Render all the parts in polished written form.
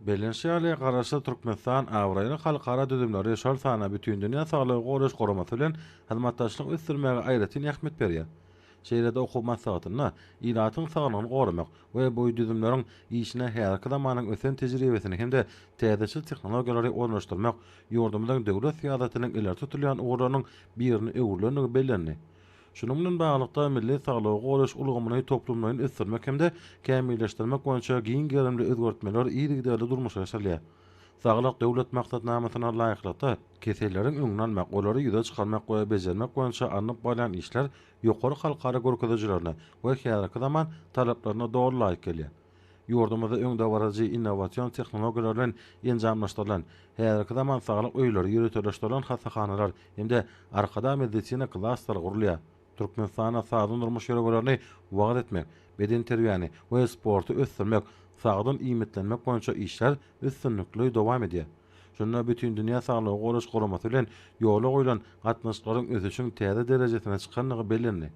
Belenşýaly garaşy Türkmenistan awraýyny halkara düzümleri şol sana bütün dünýä saglygy goraş goramasy bilen hyzmatdaşlyk üstürmäge aýratyn ähmet berýär. Şeýlede okumat sagatyna ilatyň saglygyny goramak we bu düzümleriň işine härki zamanyň ösen tejribesini hemde täzeçil tehnologiýalary ornaşdyrmak ýurdumyzyň döwlet syýasatynyň ileri tutulýan ugranyň birini öwürlenigi bellenli. Şunun bilen baglykda milli saglygy goraş ulgamyny toplumlaryň ösdürmek hemde kämilleşdirmek boýunça giň gerimli özgertmeler ýygydaly durmuşa ýaşalýar. Saglyk döwlet maksatnamasyna laýyklykda keseleriň öňüne almak, olary ýüze çykarmak we bejermek boýunça anyp bolan işler ýokary halkara görkezijlerine we häzirki zaman talaplaryna dogry laýyk gelýär. Ýurdumyzda öňde barajy innowasiýon tehnologiýalar bilen enjamlaşdyrylan, häzirki zaman saglyk öýleri ýürütüleşdirilen hasahanalar hemde arkada medisina klasterlary gurulýar. Türkmenistana sağdan durmuş ýöregelerini wagt etmek, beden terbiýany we sporty ösdürmek, sagdan iýmitlenmek boýunça işler üstünlikli dowam edýär. Şonda bütün dünýä saglygy goraş goramasy bilen ýola goýulan gatnaşyklaryň ösüşiň täze derejesine çykanlygy bellenli.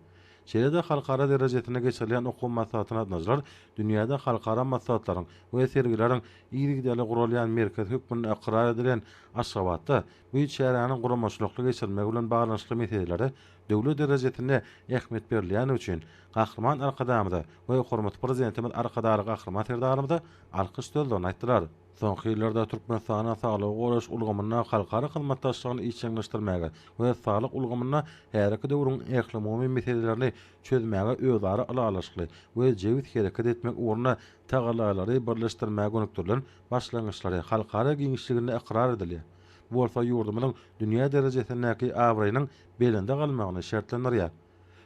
Şeýle-de halkara derejesine geçirilen okuw maslahatyna atnaşlar dünýäde halkara maslahatlaryň we sergileriň ýygydaly gurulýan merkez hökmüne ikrar edilen Aşgabatda bu şäheriniň guramaçlykly geçirmek bilen baglanyşly meselelere döwlet derejesinde ähmet berilýän üçin Gahrman Arkadamyda we hormat prezidentimiz Arkadary Gahrman Serdarymyza alkyş sözlerini aýtdylar. Soňky ýyllarda Türkmenistana saglygy goraş ulgamyna halkara hyzmatdaşlygyny içiňleşdirmäge we saglyk ulgamyna härki döwrüň ähli meselelerini çözmäge özara alalaşykly we jewit hereket etmek ugruna tagalalary birleşdirmäge önüktirilen başlangyçlary halkara giňişliginde ikrar edilýär. Bu bolsa ýurdumynyň dünýä derejesindäki awraýynyň belinde galmagyny şertlendirýär.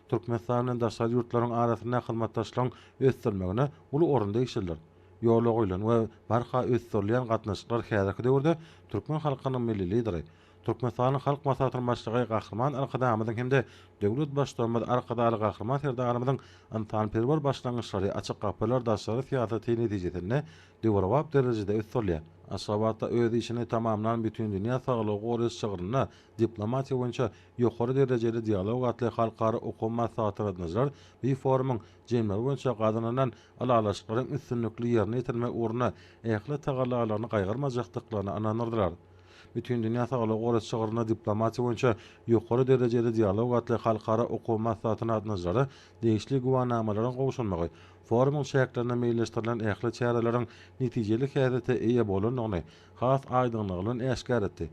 Türkmenistanyň daşary ýurtlaryň arasynda hyzmatdaşlygyň ösdürmegine uly orunda işler. Ýola goýulan we barha ösdürilýän gatnaşyklar häzirki döwürde türkmen halkynyň milli lideri, Türkmenistanyň halk maslahatynyň başlygy Gahrman Arkadamyň hemde döwlet başdanmady Arkadary Gahrman Serdarymyň antanperwer başlangyçlary açyk gapalar daşary syýasaty netijesinde döwrewap derejede ösdürilýär. Aşgabatda öz işini tamamlanan bütün dünýä saglygy goraş çygyryna diplomatiýa boýunça ýokary derejeli dialog atly halkara okuw maslahatyny atnaşlar bir forumyň jemleri boýunça gazananan alalaşyklaryň üstünlikli ýerine ýetirmek ugruna ähli tagallalaryny gaýgyrmajakdyklaryny anandyrdylar. Bütün dünýä saglygy goraş çygyryna diplomatiýa boýunça ýokary derejeli dialog atly halkara okuw maslahatyny atnaşlary degişli guwanamalaryň gowşulmagy forumyň şäherlerine meýilleşdirilen ähli çäreleriň netijeli häzete eýe bolanyny has aýdynlygy bilen eşkär etdi.